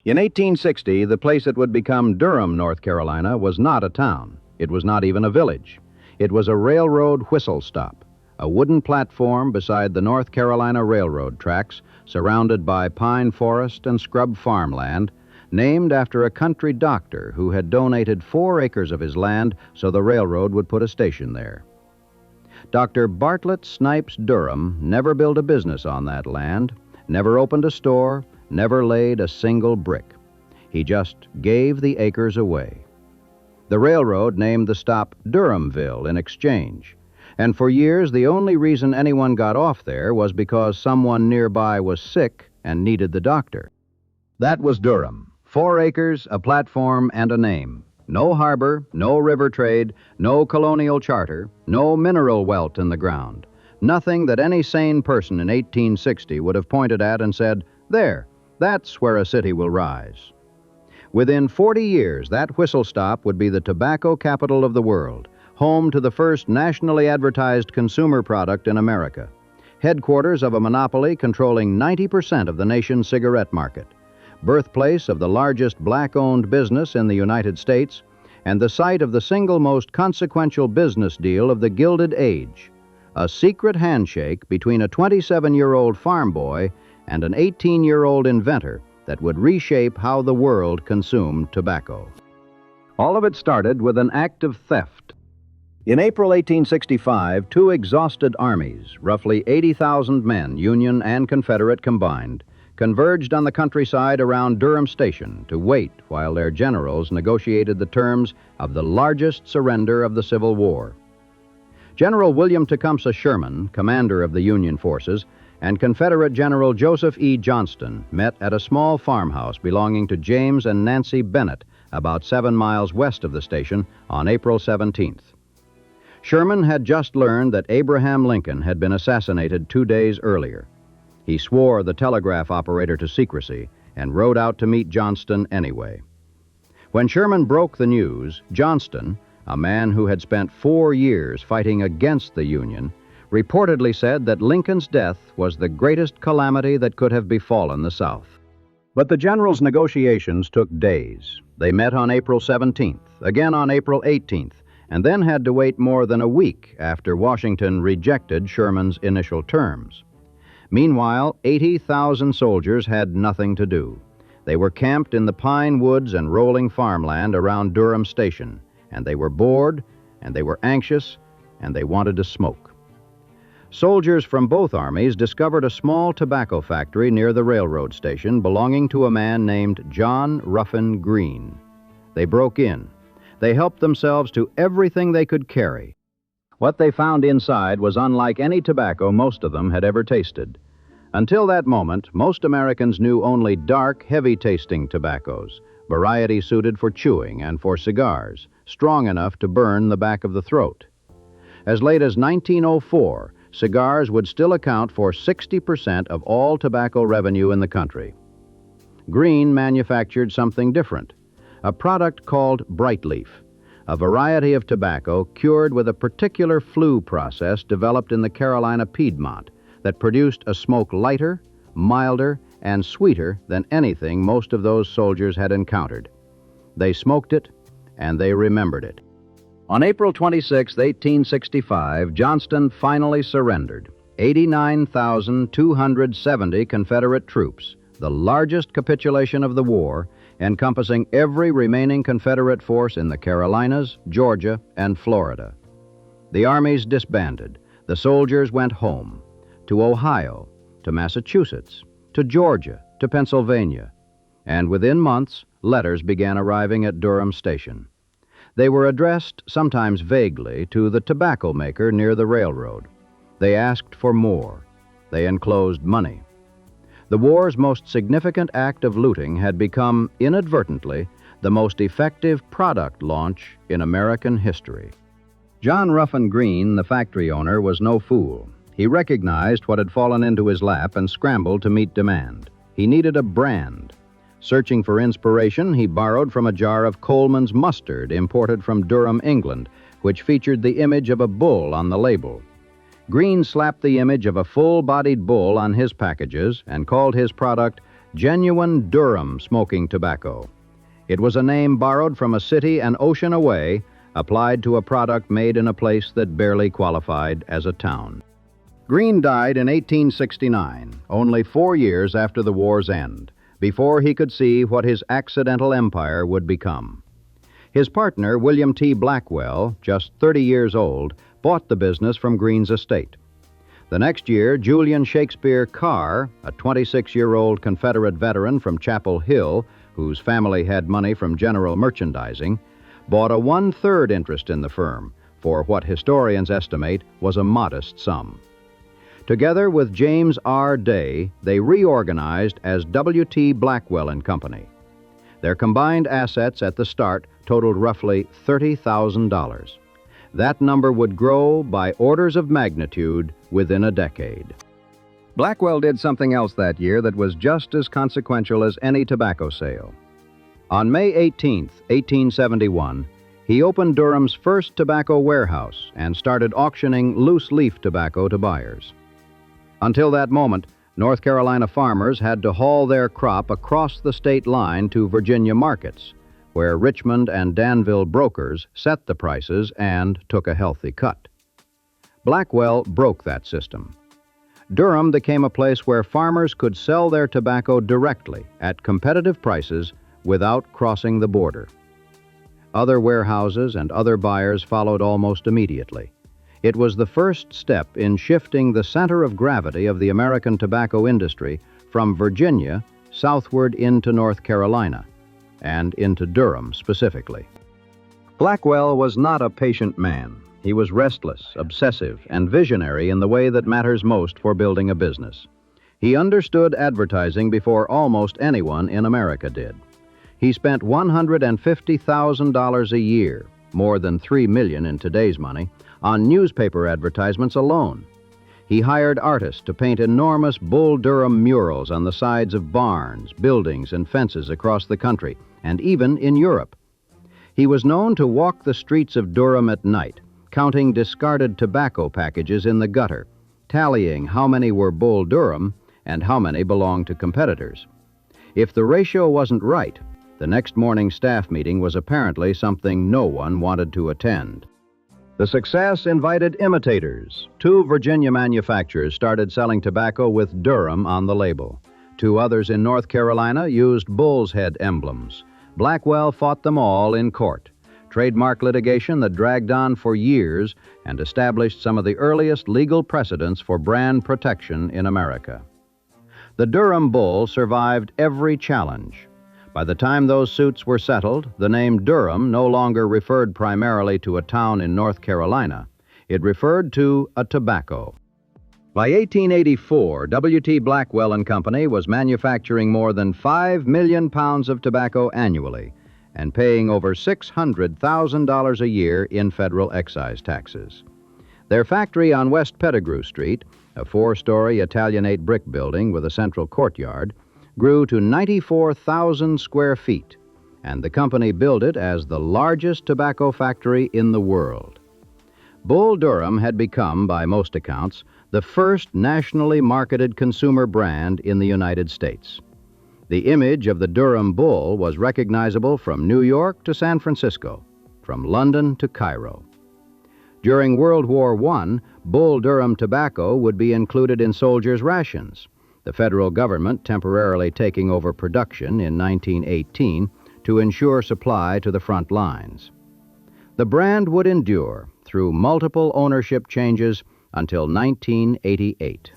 In 1860, the place that would become Durham, North Carolina, was not a town. It was not even a village. It was a railroad whistle stop, a wooden platform beside the North Carolina Railroad tracks, surrounded by pine forest and scrub farmland, named after a country doctor who had donated 4 acres of his land so the railroad would put a station there. Dr. Bartlett Snipes Durham never built a business on that land, never opened a store, never laid a single brick. He just gave the acres away. The railroad named the stop Durhamville in exchange, and for years the only reason anyone got off there was because someone nearby was sick and needed the doctor. That was Durham. 4 acres, a platform, and a name. No harbor, no river trade, no colonial charter, no mineral wealth in the ground. Nothing that any sane person in 1860 would have pointed at and said, "There, that's where a city will rise." Within 40 years, that whistle stop would be the tobacco capital of the world, home to the first nationally advertised consumer product in America, headquarters of a monopoly controlling 90% of the nation's cigarette market, birthplace of the largest black-owned business in the United States, and the site of the single most consequential business deal of the Gilded Age, a secret handshake between a 27-year-old farm boy and an 18-year-old inventor that would reshape how the world consumed tobacco. All of it started with an act of theft. In April 1865, 2 exhausted armies, roughly 80,000 men, Union and Confederate combined, converged on the countryside around Durham Station to wait while their generals negotiated the terms of the largest surrender of the Civil War. General William Tecumseh Sherman, commander of the Union forces, and Confederate General Joseph E. Johnston met at a small farmhouse belonging to James and Nancy Bennett, about 7 miles west of the station, on April 17th. Sherman had just learned that Abraham Lincoln had been assassinated 2 days earlier. He swore the telegraph operator to secrecy and rode out to meet Johnston anyway. When Sherman broke the news, Johnston, a man who had spent 4 years fighting against the Union, reportedly said that Lincoln's death was the greatest calamity that could have befallen the South. But the generals' negotiations took days. They met on April 17th, again on April 18th, and then had to wait more than a week after Washington rejected Sherman's initial terms. Meanwhile, 80,000 soldiers had nothing to do. They were camped in the pine woods and rolling farmland around Durham Station, and they were bored, and they were anxious, and they wanted to smoke. Soldiers from both armies discovered a small tobacco factory near the railroad station belonging to a man named John Ruffin Green. They broke in. They helped themselves to everything they could carry. What they found inside was unlike any tobacco most of them had ever tasted. Until that moment, most Americans knew only dark, heavy-tasting tobaccos, variety suited for chewing and for cigars, strong enough to burn the back of the throat. As late as 1904, cigars would still account for 60% of all tobacco revenue in the country. Green manufactured something different, a product called Brightleaf, a variety of tobacco cured with a particular flue process developed in the Carolina Piedmont that produced a smoke lighter, milder, and sweeter than anything most of those soldiers had encountered. They smoked it, and they remembered it. On April 26, 1865, Johnston finally surrendered. 89,270 Confederate troops, the largest capitulation of the war, encompassing every remaining Confederate force in the Carolinas, Georgia, and Florida. The armies disbanded. The soldiers went home, to Ohio, to Massachusetts, to Georgia, to Pennsylvania, and within months, letters began arriving at Durham Station. They were addressed, sometimes vaguely, to the tobacco maker near the railroad. They asked for more. They enclosed money. The war's most significant act of looting had become, inadvertently, the most effective product launch in American history. John Ruffin Green, the factory owner, was no fool. He recognized what had fallen into his lap and scrambled to meet demand. He needed a brand. Searching for inspiration, he borrowed from a jar of Coleman's mustard imported from Durham, England, which featured the image of a bull on the label. Green slapped the image of a full-bodied bull on his packages and called his product genuine Durham smoking tobacco. It was a name borrowed from a city an ocean away, applied to a product made in a place that barely qualified as a town. Green died in 1869, only 4 years after the war's end, before he could see what his accidental empire would become. His partner, William T. Blackwell, just 30 years old, bought the business from Green's estate. The next year, Julian Shakespeare Carr, a 26-year-old Confederate veteran from Chapel Hill, whose family had money from general merchandising, bought a 1/3 interest in the firm for what historians estimate was a modest sum. Together with James R. Day, they reorganized as W.T. Blackwell and Company. Their combined assets at the start totaled roughly $30,000. That number would grow by orders of magnitude within a decade. Blackwell did something else that year that was just as consequential as any tobacco sale. On May 18, 1871, he opened Durham's first tobacco warehouse and started auctioning loose-leaf tobacco to buyers. Until that moment, North Carolina farmers had to haul their crop across the state line to Virginia markets, where Richmond and Danville brokers set the prices and took a healthy cut. Blackwell broke that system. Durham became a place where farmers could sell their tobacco directly at competitive prices without crossing the border. Other warehouses and other buyers followed almost immediately. It was the first step in shifting the center of gravity of the American tobacco industry from Virginia southward into North Carolina, and into Durham specifically. Blackwell was not a patient man. He was restless, obsessive, and visionary in the way that matters most for building a business. He understood advertising before almost anyone in America did. He spent $150,000 a year, more than $3 million in today's money, on newspaper advertisements alone. He hired artists to paint enormous Bull Durham murals on the sides of barns, buildings, and fences across the country, and even in Europe. He was known to walk the streets of Durham at night, counting discarded tobacco packages in the gutter, tallying how many were Bull Durham and how many belonged to competitors. If the ratio wasn't right, the next morning's staff meeting was apparently something no one wanted to attend. The success invited imitators. 2 Virginia manufacturers started selling tobacco with Durham on the label. 2 others in North Carolina used bull's head emblems. Blackwell fought them all in court. Trademark litigation that dragged on for years and established some of the earliest legal precedents for brand protection in America. The Durham Bull survived every challenge. By the time those suits were settled, the name Durham no longer referred primarily to a town in North Carolina. It referred to a tobacco. By 1884, W.T. Blackwell and Company was manufacturing more than 5 million pounds of tobacco annually and paying over $600,000 a year in federal excise taxes. Their factory on West Pettigrew Street, a 4-story Italianate brick building with a central courtyard, grew to 94,000 square feet, and the company billed it as the largest tobacco factory in the world. Bull Durham had become, by most accounts, the first nationally marketed consumer brand in the United States. The image of the Durham Bull was recognizable from New York to San Francisco, from London to Cairo. During World War I, Bull Durham tobacco would be included in soldiers' rations, the federal government temporarily taking over production in 1918 to ensure supply to the front lines. The brand would endure through multiple ownership changes until 1988.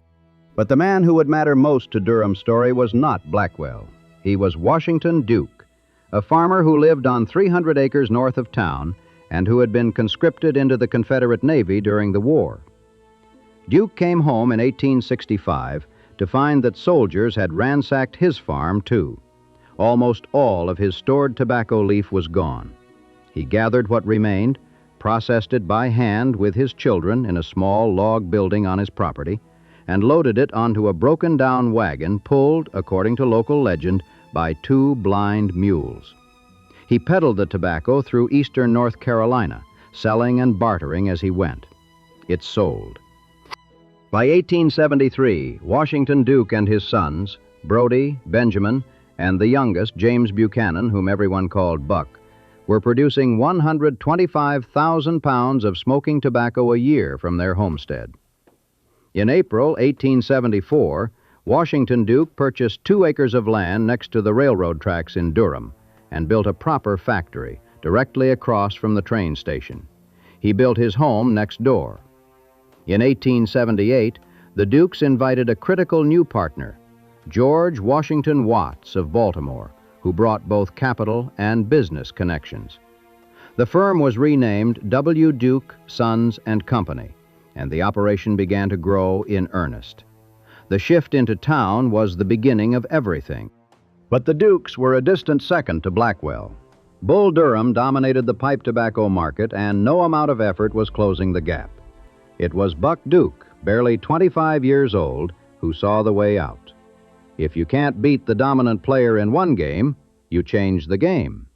But the man who would matter most to Durham's story was not Blackwell. He was Washington Duke, a farmer who lived on 300 acres north of town and who had been conscripted into the Confederate Navy during the war. Duke came home in 1865 to find that soldiers had ransacked his farm, too. Almost all of his stored tobacco leaf was gone. He gathered what remained, processed it by hand with his children in a small log building on his property, and loaded it onto a broken-down wagon pulled, according to local legend, by 2 blind mules. He peddled the tobacco through eastern North Carolina, selling and bartering as he went. It sold. By 1873, Washington Duke and his sons, Brody, Benjamin, and the youngest, James Buchanan, whom everyone called Buck, were producing 125,000 pounds of smoking tobacco a year from their homestead. In April 1874, Washington Duke purchased 2 acres of land next to the railroad tracks in Durham and built a proper factory directly across from the train station. He built his home next door. In 1878, the Dukes invited a critical new partner, George Washington Watts of Baltimore, who brought both capital and business connections. The firm was renamed W. Duke, Sons and Company, and the operation began to grow in earnest. The shift into town was the beginning of everything. But the Dukes were a distant second to Blackwell. Bull Durham dominated the pipe tobacco market, and no amount of effort was closing the gap. It was Buck Duke, barely 25 years old, who saw the way out. If you can't beat the dominant player in one game, you change the game.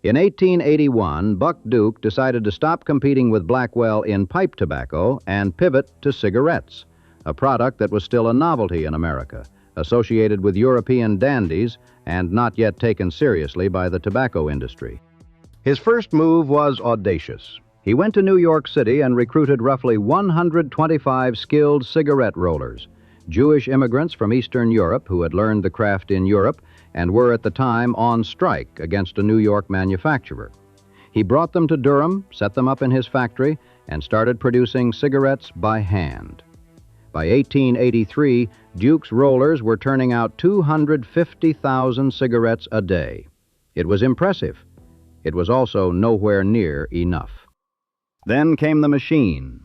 In 1881, Buck Duke decided to stop competing with Blackwell in pipe tobacco and pivot to cigarettes, a product that was still a novelty in America, associated with European dandies and not yet taken seriously by the tobacco industry. His first move was audacious. He went to New York City and recruited roughly 125 skilled cigarette rollers, Jewish immigrants from Eastern Europe who had learned the craft in Europe and were at the time on strike against a New York manufacturer. He brought them to Durham, set them up in his factory, and started producing cigarettes by hand. By 1883, Duke's rollers were turning out 250,000 cigarettes a day. It was impressive. It was also nowhere near enough. Then came the machine.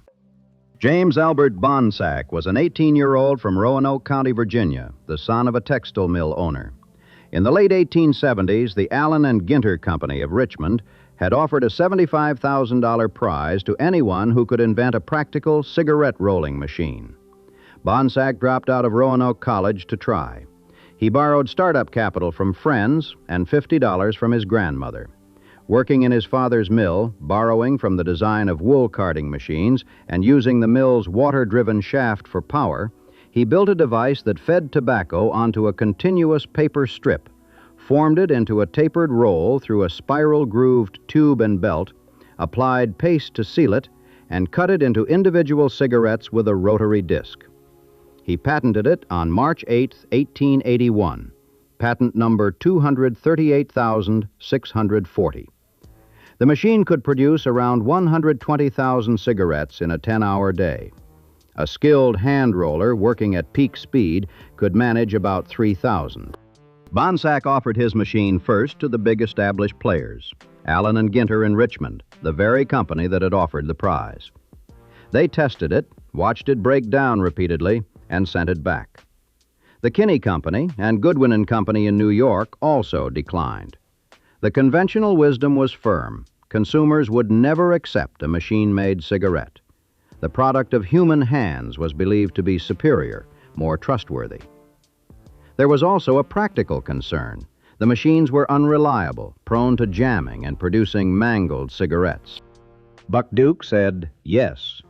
James Albert Bonsack was an 18-year-old from Roanoke County, Virginia, the son of a textile mill owner. In the late 1870s, the Allen and Ginter Company of Richmond had offered a $75,000 prize to anyone who could invent a practical cigarette rolling machine. Bonsack dropped out of Roanoke College to try. He borrowed startup capital from friends and $50 from his grandmother. Working in his father's mill, borrowing from the design of wool carding machines, and using the mill's water-driven shaft for power, he built a device that fed tobacco onto a continuous paper strip, formed it into a tapered roll through a spiral-grooved tube and belt, applied paste to seal it, and cut it into individual cigarettes with a rotary disc. He patented it on March 8, 1881, patent number 238,640. The machine could produce around 120,000 cigarettes in a 10-hour day. A skilled hand roller working at peak speed could manage about 3,000. Bonsack offered his machine first to the big established players, Allen and Ginter in Richmond, the very company that had offered the prize. They tested it, watched it break down repeatedly, and sent it back. The Kinney Company and Goodwin and Company in New York also declined. The conventional wisdom was firm. Consumers would never accept a machine-made cigarette. The product of human hands was believed to be superior, more trustworthy. There was also a practical concern. The machines were unreliable, prone to jamming and producing mangled cigarettes. Buck Duke said yes.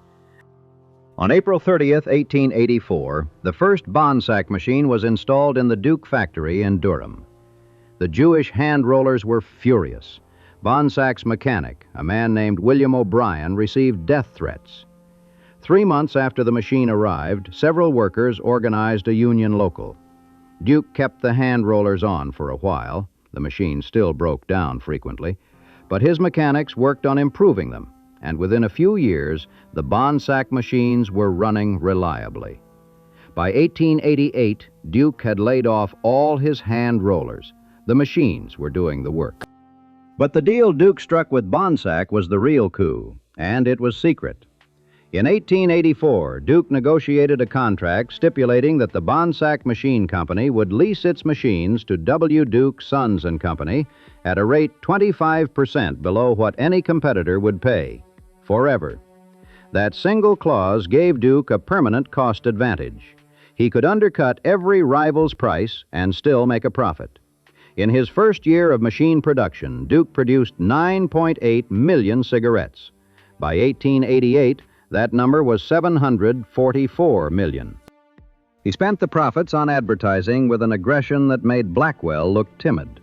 On April 30th, 1884, the first Bonsack machine was installed in the Duke factory in Durham. The Jewish hand rollers were furious. Bonsack's mechanic, a man named William O'Brien, received death threats. 3 months after the machine arrived, several workers organized a union local. Duke kept the hand rollers on for a while. The machine still broke down frequently, but his mechanics worked on improving them, and within a few years, the Bonsack machines were running reliably. By 1888, Duke had laid off all his hand rollers. The machines were doing the work. But the deal Duke struck with Bonsack was the real coup, and it was secret. In 1884, Duke negotiated a contract stipulating that the Bonsack Machine Company would lease its machines to W. Duke, Sons and Company at a rate 25% below what any competitor would pay, forever. That single clause gave Duke a permanent cost advantage. He could undercut every rival's price and still make a profit. In his first year of machine production, Duke produced 9.8 million cigarettes. By 1888, that number was 744 million. He spent the profits on advertising with an aggression that made Blackwell look timid.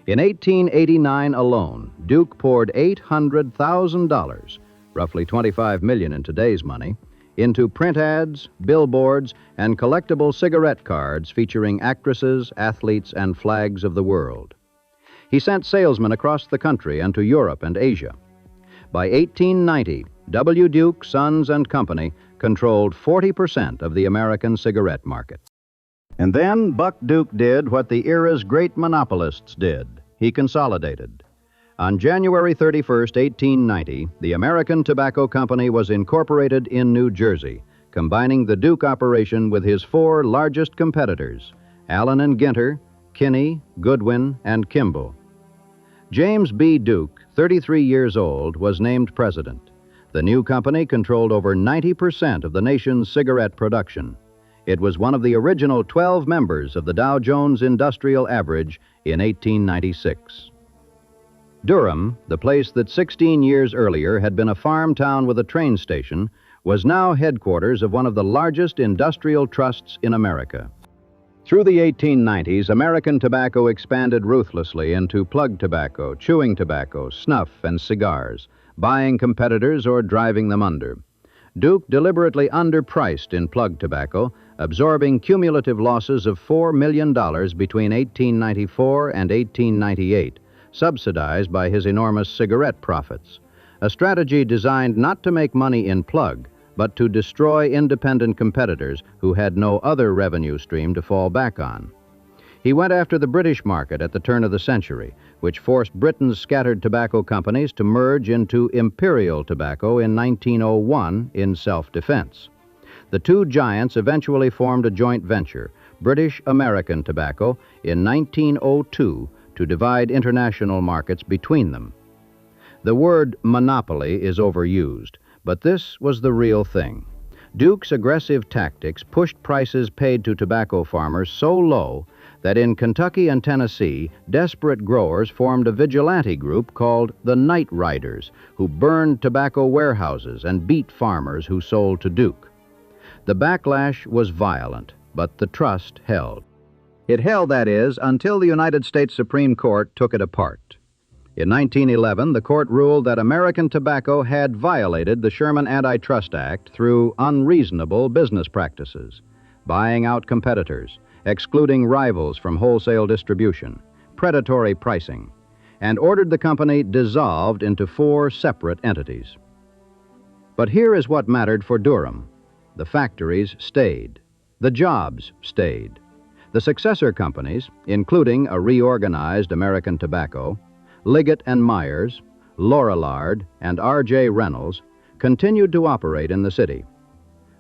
In 1889 alone, Duke poured $800,000, roughly $25 million in today's money, into print ads, billboards, and collectible cigarette cards featuring actresses, athletes, and flags of the world. He sent salesmen across the country and to Europe and Asia. By 1890, W. Duke, Sons and Company controlled 40% of the American cigarette market. And then Buck Duke did what the era's great monopolists did. He consolidated. On January 31st, 1890, the American Tobacco Company was incorporated in New Jersey, combining the Duke operation with his four largest competitors, Allen and Ginter, Kinney, Goodwin, and Kimball. James B. Duke, 33 years old, was named president. The new company controlled over 90% of the nation's cigarette production. It was one of the original 12 members of the Dow Jones Industrial Average in 1896. Durham, the place that 16 years earlier had been a farm town with a train station, was now headquarters of one of the largest industrial trusts in America. Through the 1890s, American tobacco expanded ruthlessly into plug tobacco, chewing tobacco, snuff, and cigars, buying competitors or driving them under. Duke deliberately underpriced in plug tobacco, absorbing cumulative losses of $4 million between 1894 and 1898, subsidized by his enormous cigarette profits, a strategy designed not to make money in plug, but to destroy independent competitors who had no other revenue stream to fall back on. He went after the British market at the turn of the century, which forced Britain's scattered tobacco companies to merge into Imperial Tobacco in 1901 in self-defense. The two giants eventually formed a joint venture, British-American Tobacco, in 1902 to divide international markets between them. The word monopoly is overused, but this was the real thing. Duke's aggressive tactics pushed prices paid to tobacco farmers so low that in Kentucky and Tennessee, desperate growers formed a vigilante group called the Night Riders, who burned tobacco warehouses and beat farmers who sold to Duke. The backlash was violent, but the trust held. It held, that is, until the United States Supreme Court took it apart. In 1911, the court ruled that American tobacco had violated the Sherman Antitrust Act through unreasonable business practices, buying out competitors, excluding rivals from wholesale distribution, predatory pricing, and ordered the company dissolved into 4 separate entities. But here is what mattered for Durham. The factories stayed. The jobs stayed. The successor companies, including a reorganized American Tobacco, Liggett and Myers, Lorillard, and R.J. Reynolds, continued to operate in the city.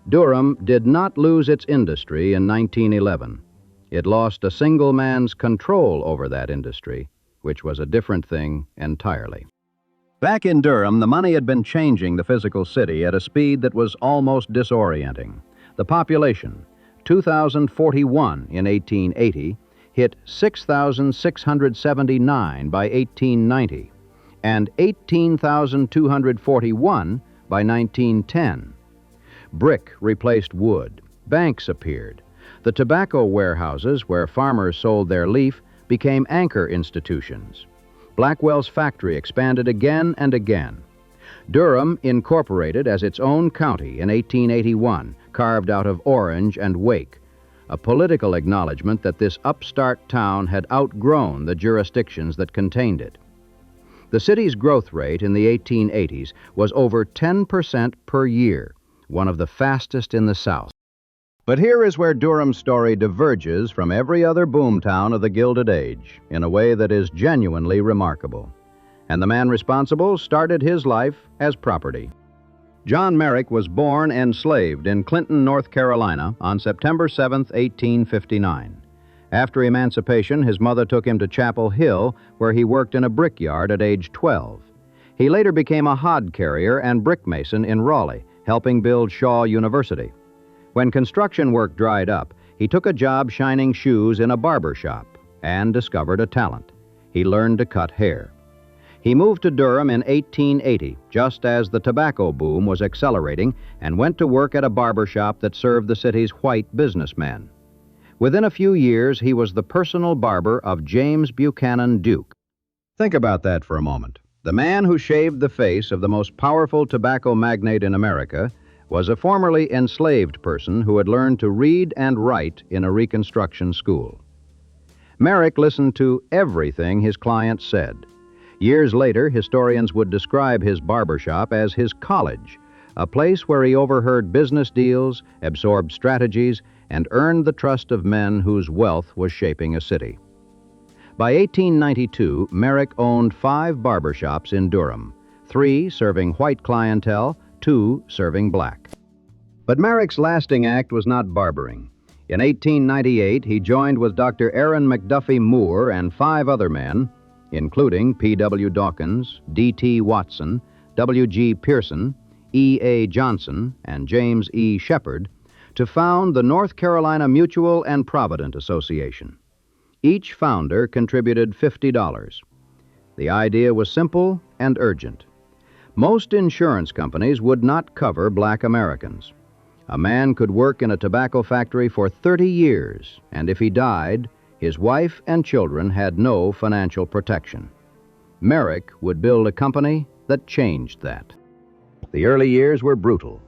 Durham did not lose its industry in 1911. It lost a single man's control over that industry, which was a different thing entirely. Back in Durham, the money had been changing the physical city at a speed that was almost disorienting. The population, 2,041 in 1880, hit 6,679 by 1890, and 18,241 by 1910. Brick replaced wood. Banks appeared. The tobacco warehouses where farmers sold their leaf became anchor institutions. Blackwell's factory expanded again and again. Durham incorporated as its own county in 1881, carved out of Orange and Wake, a political acknowledgement that this upstart town had outgrown the jurisdictions that contained it. The city's growth rate in the 1880s was over 10% per year, one of the fastest in the South. But here is where Durham's story diverges from every other boomtown of the Gilded Age in a way that is genuinely remarkable. And the man responsible started his life as property. John Merrick was born enslaved in Clinton, North Carolina on September 7, 1859. After emancipation, his mother took him to Chapel Hill, where he worked in a brickyard at age 12. He later became a hod carrier and brickmason in Raleigh, helping build Shaw University. When construction work dried up, he took a job shining shoes in a barber shop and discovered a talent. He learned to cut hair. He moved to Durham in 1880, just as the tobacco boom was accelerating, and went to work at a barber shop that served the city's white businessmen. Within a few years, he was the personal barber of James Buchanan Duke. Think about that for a moment. The man who shaved the face of the most powerful tobacco magnate in America was a formerly enslaved person who had learned to read and write in a Reconstruction school. Merrick listened to everything his clients said. Years later, historians would describe his barbershop as his college, a place where he overheard business deals, absorbed strategies, and earned the trust of men whose wealth was shaping a city. By 1892, Merrick owned 5 barbershops in Durham, 3 serving white clientele, 2 serving black. But Merrick's lasting act was not barbering. In 1898, he joined with Dr. Aaron McDuffie Moore and 5 other men, including P.W. Dawkins, D.T. Watson, W.G. Pearson, E.A. Johnson, and James E. Shepard, to found the North Carolina Mutual and Provident Association. Each founder contributed $50. The idea was simple and urgent. Most insurance companies would not cover black Americans. A man could work in a tobacco factory for 30 years, and if he died, his wife and children had no financial protection. Merrick would build a company that changed that. The early years were brutal.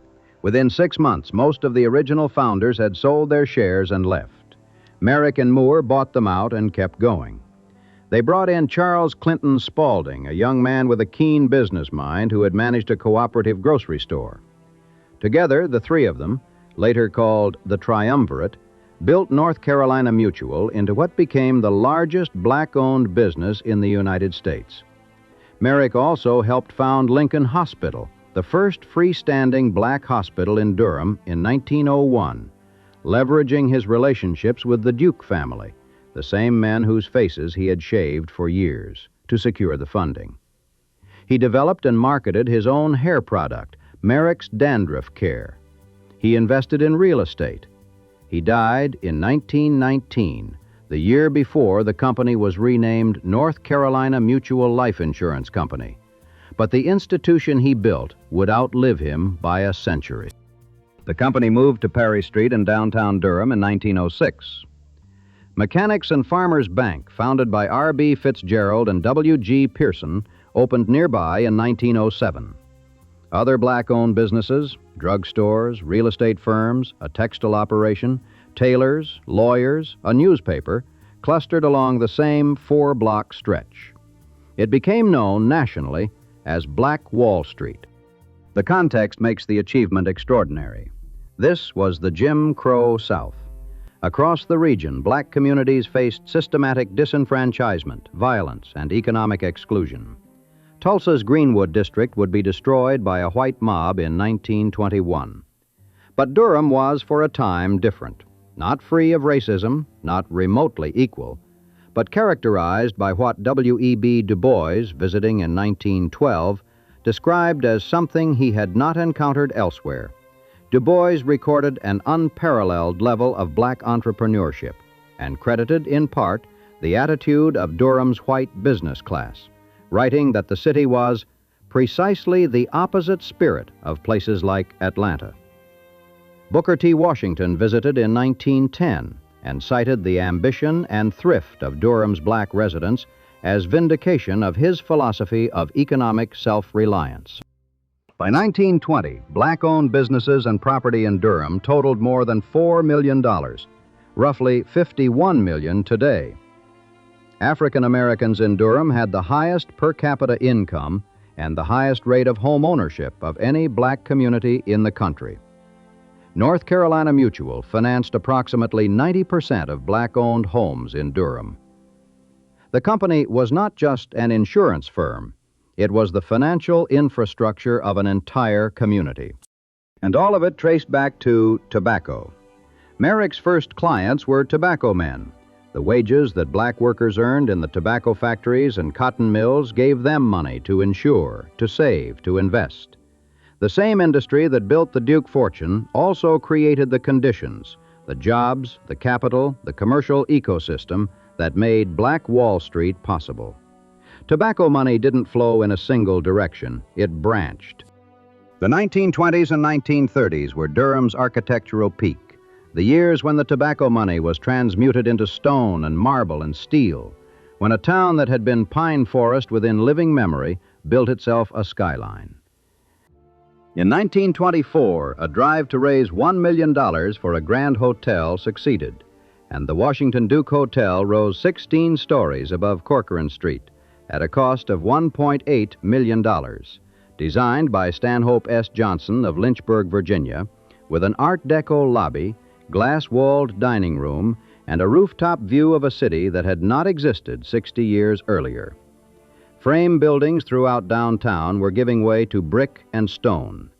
Within 6 months, most of the original founders had sold their shares and left. Merrick and Moore bought them out and kept going. They brought in Charles Clinton Spaulding, a young man with a keen business mind who had managed a cooperative grocery store. Together, the 3 of them, later called the Triumvirate, built North Carolina Mutual into what became the largest black-owned business in the United States. Merrick also helped found Lincoln Hospital, the first freestanding black hospital in Durham in 1901, leveraging his relationships with the Duke family, the same men whose faces he had shaved for years, to secure the funding. He developed and marketed his own hair product, Merrick's Dandruff Care. He invested in real estate. He died in 1919, the year before the company was renamed North Carolina Mutual Life Insurance Company. But the institution he built would outlive him by a century. The company moved to Parrish Street in downtown Durham in 1906. Mechanics and Farmers Bank, founded by R.B. Fitzgerald and W.G. Pearson, opened nearby in 1907. Other black-owned businesses, drugstores, real estate firms, a textile operation, tailors, lawyers, a newspaper, clustered along the same 4-block stretch. It became known nationally as Black Wall Street. The context makes the achievement extraordinary. This was the Jim Crow South. Across the region, black communities faced systematic disenfranchisement, violence, and economic exclusion. Tulsa's Greenwood district would be destroyed by a white mob in 1921. But Durham was, for a time, different. Not free of racism, not remotely equal, but characterized by what W.E.B. Du Bois, visiting in 1912, described as something he had not encountered elsewhere. Du Bois recorded an unparalleled level of black entrepreneurship and credited, in part, the attitude of Durham's white business class, writing that the city was precisely the opposite spirit of places like Atlanta. Booker T. Washington visited in 1910 and cited the ambition and thrift of Durham's black residents as vindication of his philosophy of economic self-reliance. By 1920, black-owned businesses and property in Durham totaled more than $4 million, roughly $51 million today. African Americans in Durham had the highest per capita income and the highest rate of home ownership of any black community in the country. North Carolina Mutual financed approximately 90% of black-owned homes in Durham. The company was not just an insurance firm. It was the financial infrastructure of an entire community. And all of it traced back to tobacco. Merrick's first clients were tobacco men. The wages that black workers earned in the tobacco factories and cotton mills gave them money to insure, to save, to invest. The same industry that built the Duke fortune also created the conditions, the jobs, the capital, the commercial ecosystem that made Black Wall Street possible. Tobacco money didn't flow in a single direction. It branched. The 1920s and 1930s were Durham's architectural peak, the years when the tobacco money was transmuted into stone and marble and steel, when a town that had been pine forest within living memory built itself a skyline. In 1924, a drive to raise $1 million for a grand hotel succeeded, and the Washington Duke Hotel rose 16 stories above Corcoran Street at a cost of $1.8 million, designed by Stanhope S. Johnson of Lynchburg, Virginia, with an Art Deco lobby, glass-walled dining room, and a rooftop view of a city that had not existed 60 years earlier. Frame buildings throughout downtown were giving way to brick and stone.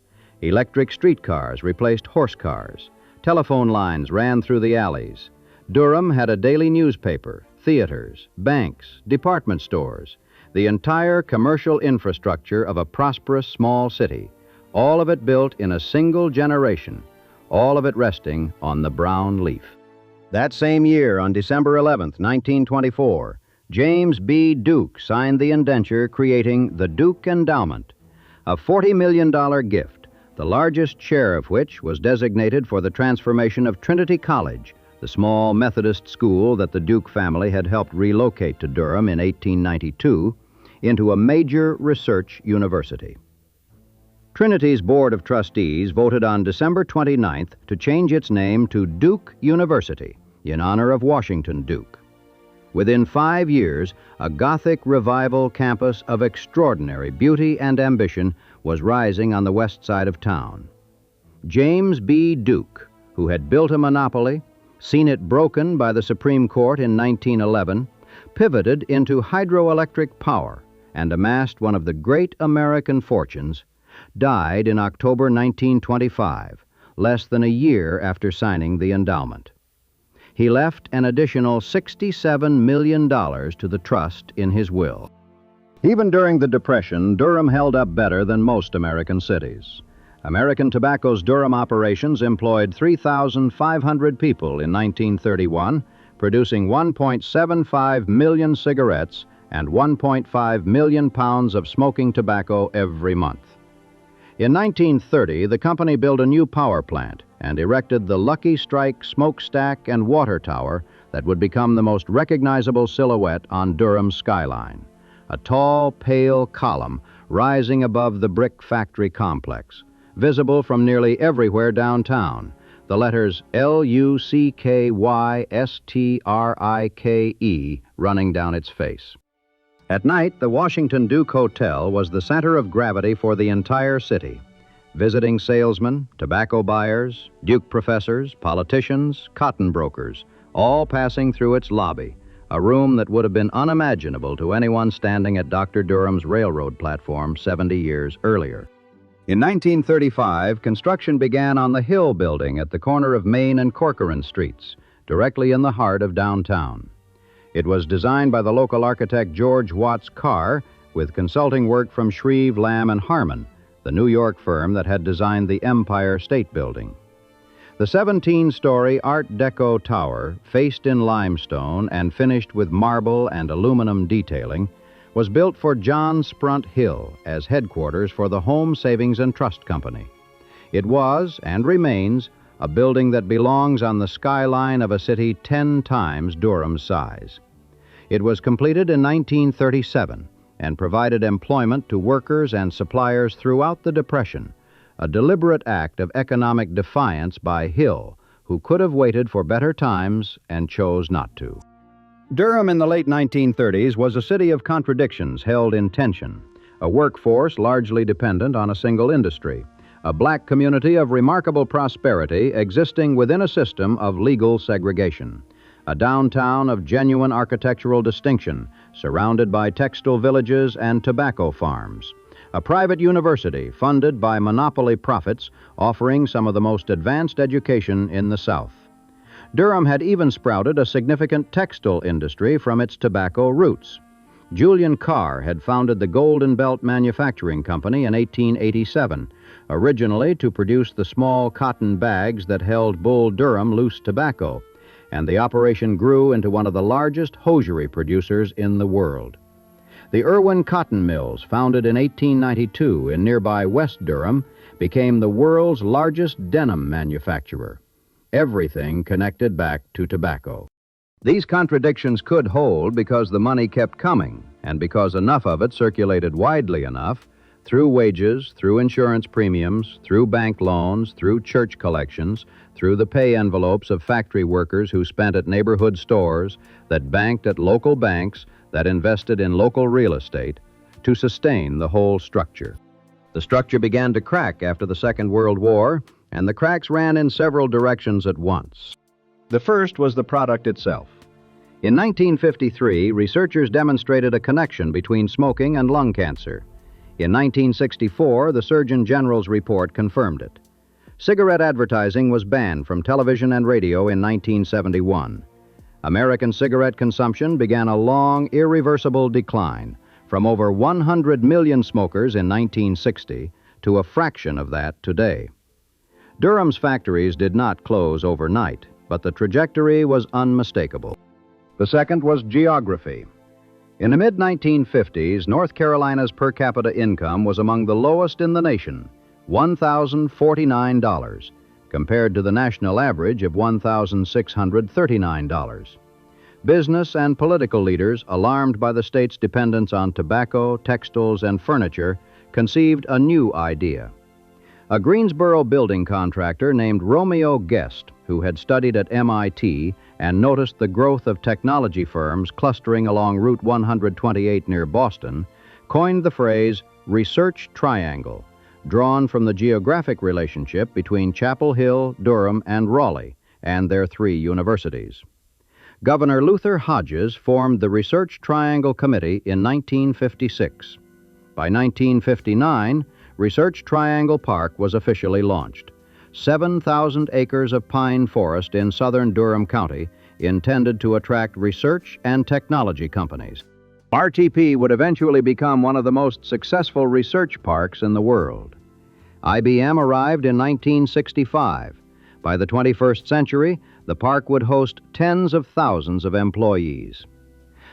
Electric streetcars replaced horse cars. Telephone lines ran through the alleys. Durham had a daily newspaper, theaters, banks, department stores, the entire commercial infrastructure of a prosperous small city, all of it built in a single generation, all of it resting on the brown leaf. That same year, on December 11th, 1924, James B. Duke signed the indenture creating the Duke Endowment, a $40 million gift, the largest share of which was designated for the transformation of Trinity College, the small Methodist school that the Duke family had helped relocate to Durham in 1892, into a major research university. Trinity's Board of Trustees voted on December 29th to change its name to Duke University in honor of Washington Duke. Within 5 years, a Gothic revival campus of extraordinary beauty and ambition was rising on the west side of town. James B. Duke, who had built a monopoly, seen it broken by the Supreme Court in 1911, pivoted into hydroelectric power and amassed one of the great American fortunes, died in October 1925, less than a year after signing the endowment. He left an additional $67 million to the trust in his will. Even during the Depression, Durham held up better than most American cities. American Tobacco's Durham operations employed 3,500 people in 1931, producing 1.75 million cigarettes and 1.5 million pounds of smoking tobacco every month. In 1930, the company built a new power plant and erected the Lucky Strike smokestack and water tower that would become the most recognizable silhouette on Durham's skyline, a tall, pale column rising above the brick factory complex, visible from nearly everywhere downtown, the letters L-U-C-K-Y-S-T-R-I-K-E running down its face. At night, the Washington Duke Hotel was the center of gravity for the entire city. Visiting salesmen, tobacco buyers, Duke professors, politicians, cotton brokers, all passing through its lobby, a room that would have been unimaginable to anyone standing at Dr. Durham's railroad platform 70 years earlier. In 1935, construction began on the Hill Building at the corner of Main and Corcoran Streets, directly in the heart of downtown. It was designed by the local architect George Watts Carr, with consulting work from Shreve, Lamb, and Harmon, the New York firm that had designed the Empire State Building. The 17-story Art Deco tower, faced in limestone and finished with marble and aluminum detailing, was built for John Sprunt Hill as headquarters for the Home Savings and Trust Company. It was, and remains, a building that belongs on the skyline of a city 10 times Durham's size. It was completed in 1937 and provided employment to workers and suppliers throughout the Depression, a deliberate act of economic defiance by Hill, who could have waited for better times and chose not to. Durham in the late 1930s was a city of contradictions held in tension, a workforce largely dependent on a single industry, a black community of remarkable prosperity existing within a system of legal segregation, a downtown of genuine architectural distinction surrounded by textile villages and tobacco farms, a private university funded by monopoly profits offering some of the most advanced education in the South. Durham had even sprouted a significant textile industry from its tobacco roots. Julian Carr had founded the Golden Belt Manufacturing Company in 1887, originally to produce the small cotton bags that held Bull Durham loose tobacco, and the operation grew into one of the largest hosiery producers in the world. The Irwin Cotton Mills, founded in 1892 in nearby West Durham, became the world's largest denim manufacturer. Everything connected back to tobacco. These contradictions could hold because the money kept coming, and because enough of it circulated widely enough, through wages, through insurance premiums, through bank loans, through church collections, through the pay envelopes of factory workers who spent at neighborhood stores, that banked at local banks, that invested in local real estate, to sustain the whole structure. The structure began to crack after the Second World War, and the cracks ran in several directions at once. The first was the product itself. In 1953, researchers demonstrated a connection between smoking and lung cancer. In 1964, the Surgeon General's report confirmed it. Cigarette advertising was banned from television and radio in 1971. American cigarette consumption began a long, irreversible decline, from over 100 million smokers in 1960 to a fraction of that today. Durham's factories did not close overnight, but the trajectory was unmistakable. The second was geography. In the mid-1950s, North Carolina's per capita income was among the lowest in the nation, $1,049, compared to the national average of $1,639. Business and political leaders, alarmed by the state's dependence on tobacco, textiles, and furniture, conceived a new idea. A Greensboro building contractor named Romeo Guest, who had studied at MIT and noticed the growth of technology firms clustering along Route 128 near Boston, coined the phrase research triangle, drawn from the geographic relationship between Chapel Hill, Durham, and Raleigh, and their three universities. Governor Luther Hodges formed the Research Triangle Committee in 1956. By 1959, Research Triangle Park was officially launched. 7,000 acres of pine forest in southern Durham County intended to attract research and technology companies. RTP would eventually become one of the most successful research parks in the world. IBM arrived in 1965. By the 21st century, the park would host tens of thousands of employees.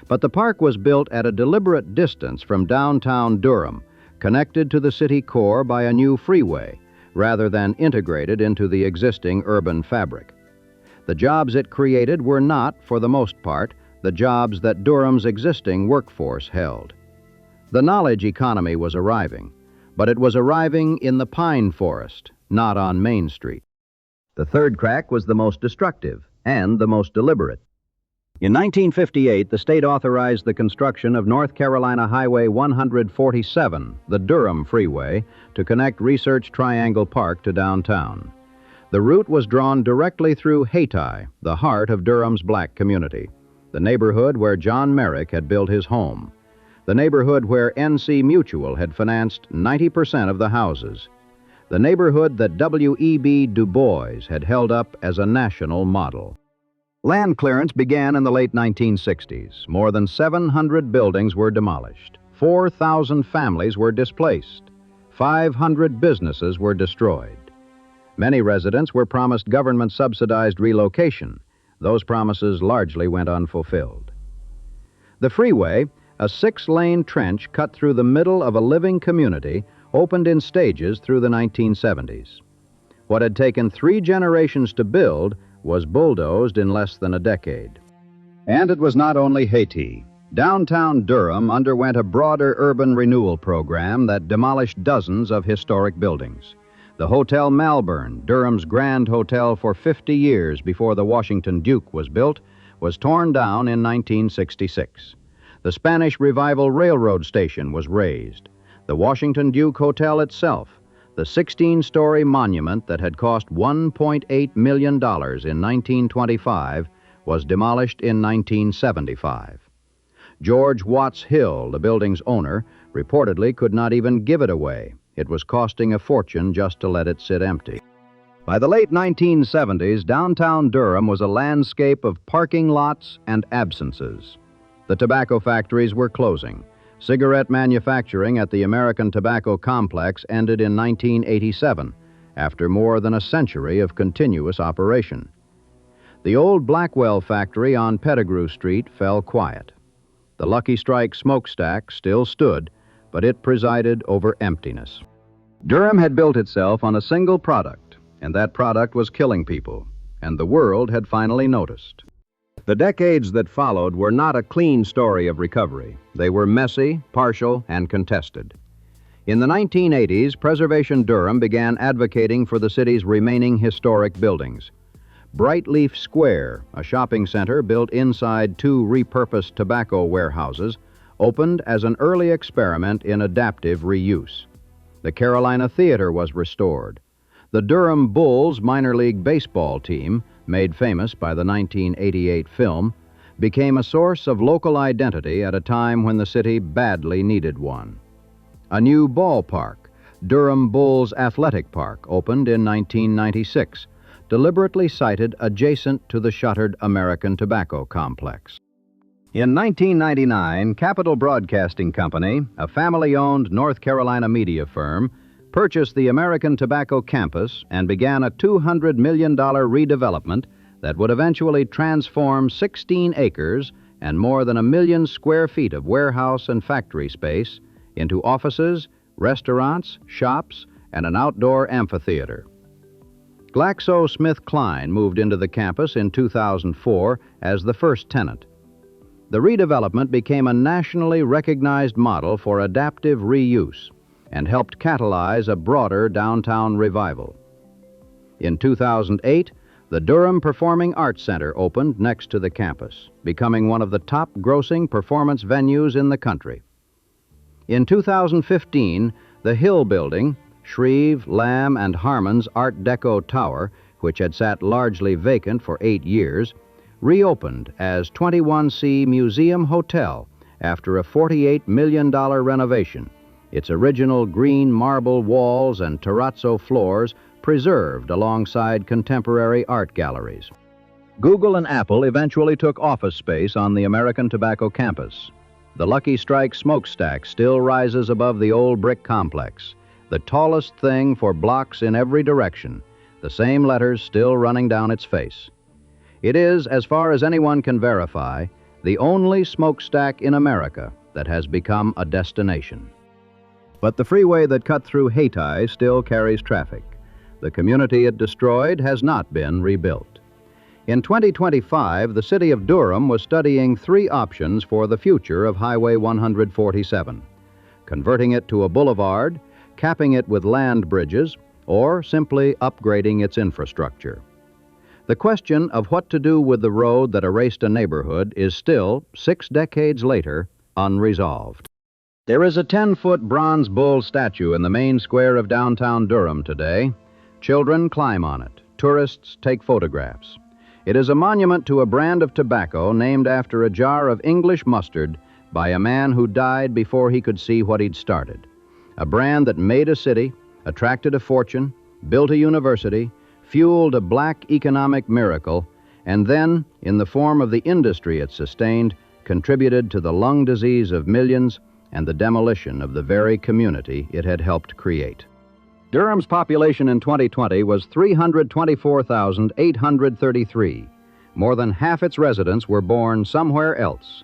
But the park was built at a deliberate distance from downtown Durham, connected to the city core by a new freeway, rather than integrated into the existing urban fabric. The jobs it created were not, for the most part, the jobs that Durham's existing workforce held. The knowledge economy was arriving, but it was arriving in the pine forest, not on Main Street. The third crack was the most destructive and the most deliberate. In 1958, the state authorized the construction of North Carolina Highway 147, the Durham Freeway, to connect Research Triangle Park to downtown. The route was drawn directly through Hayti, the heart of Durham's black community, the neighborhood where John Merrick had built his home, the neighborhood where NC Mutual had financed 90% of the houses, the neighborhood that W.E.B. Du Bois had held up as a national model. Land clearance began in the late 1960s. More than 700 buildings were demolished. 4,000 families were displaced. 500 businesses were destroyed. Many residents were promised government-subsidized relocation. Those promises largely went unfulfilled. The freeway, a 6-lane trench cut through the middle of a living community, opened in stages through the 1970s. What had taken 3 generations to build was bulldozed in less than a decade. And it was not only Hayti. Downtown Durham underwent a broader urban renewal program that demolished dozens of historic buildings. The Hotel Malvern, Durham's grand hotel for 50 years before the Washington Duke was built, was torn down in 1966. The Spanish Revival Railroad Station was razed. The Washington Duke Hotel itself, the 16-story monument that had cost $1.8 million in 1925, was demolished in 1975. George Watts Hill, the building's owner, reportedly could not even give it away. It was costing a fortune just to let it sit empty. By the late 1970s, downtown Durham was a landscape of parking lots and absences. The tobacco factories were closing. Cigarette manufacturing at the American Tobacco Complex ended in 1987, after more than a century of continuous operation. The old Blackwell factory on Pettigrew Street fell quiet. The Lucky Strike smokestack still stood, but it presided over emptiness. Durham had built itself on a single product, and that product was killing people, and the world had finally noticed. The decades that followed were not a clean story of recovery. They were messy, partial, and contested. In the 1980s, Preservation Durham began advocating for the city's remaining historic buildings. Brightleaf Square, a shopping center built inside two repurposed tobacco warehouses, opened as an early experiment in adaptive reuse. The Carolina Theater was restored. The Durham Bulls minor league baseball team, made famous by the 1988 film, became a source of local identity at a time when the city badly needed one. A new ballpark, Durham Bulls Athletic Park, opened in 1996, deliberately sited adjacent to the shuttered American Tobacco Complex. In 1999, Capitol Broadcasting Company, a family-owned North Carolina media firm, purchased the American Tobacco campus and began a $200 million redevelopment that would eventually transform 16 acres and more than 1 million square feet of warehouse and factory space into offices, restaurants, shops, and an outdoor amphitheater. GlaxoSmithKline moved into the campus in 2004 as the first tenant. The redevelopment became a nationally recognized model for adaptive reuse and helped catalyze a broader downtown revival. In 2008, the Durham Performing Arts Center opened next to the campus, becoming one of the top-grossing performance venues in the country. In 2015, the Hill Building, Shreve, Lamb, and Harmon's Art Deco Tower, which had sat largely vacant for 8 years, reopened as 21C Museum Hotel after a $48 million renovation, its original green marble walls and terrazzo floors preserved alongside contemporary art galleries. Google and Apple eventually took office space on the American Tobacco campus. The Lucky Strike smokestack still rises above the old brick complex, the tallest thing for blocks in every direction, the same letters still running down its face. It is, as far as anyone can verify, the only smokestack in America that has become a destination. But the freeway that cut through Hayti still carries traffic. The community it destroyed has not been rebuilt. In 2025, the city of Durham was studying 3 options for the future of Highway 147: converting it to a boulevard, capping it with land bridges, or simply upgrading its infrastructure. The question of what to do with the road that erased a neighborhood is still, 6 decades later, unresolved. There is a 10-foot bronze bull statue in the main square of downtown Durham today. Children climb on it. Tourists take photographs. It is a monument to a brand of tobacco named after a jar of English mustard by a man who died before he could see what he'd started. A brand that made a city, attracted a fortune, built a university, fueled a black economic miracle, and then, in the form of the industry it sustained, contributed to the lung disease of millions and the demolition of the very community it had helped create. Durham's population in 2020 was 324,833. More than half its residents were born somewhere else.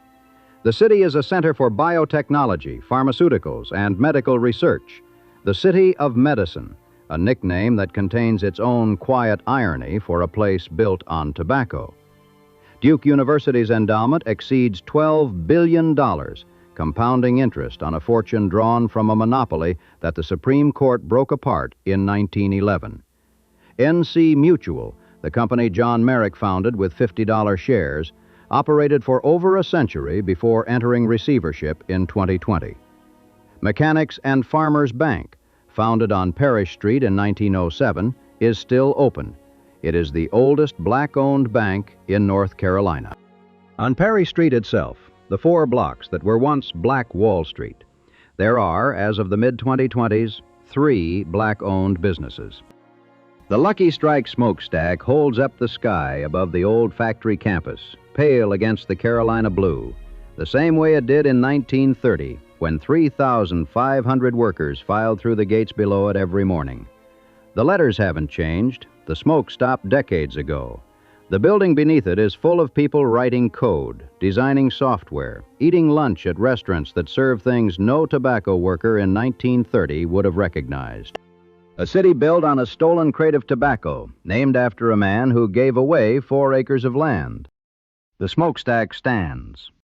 The city is a center for biotechnology, pharmaceuticals, and medical research. The City of Medicine, a nickname that contains its own quiet irony for a place built on tobacco. Duke University's endowment exceeds $12 billion, compounding interest on a fortune drawn from a monopoly that the Supreme Court broke apart in 1911. NC Mutual, the company John Merrick founded with $50 shares, operated for over a century before entering receivership in 2020. Mechanics and Farmers Bank, founded on Parrish Street in 1907, is still open. It is the oldest black-owned bank in North Carolina. On Parrish Street itself, the 4 blocks that were once Black Wall Street, there are, as of the mid-2020s, 3 black-owned businesses. The Lucky Strike smokestack holds up the sky above the old factory campus, pale against the Carolina blue, the same way it did in 1930, when 3,500 workers filed through the gates below it every morning. The letters haven't changed. The smoke stopped decades ago. The building beneath it is full of people writing code, designing software, eating lunch at restaurants that serve things no tobacco worker in 1930 would have recognized. A city built on a stolen crate of tobacco, named after a man who gave away 4 acres of land. The smokestack stands.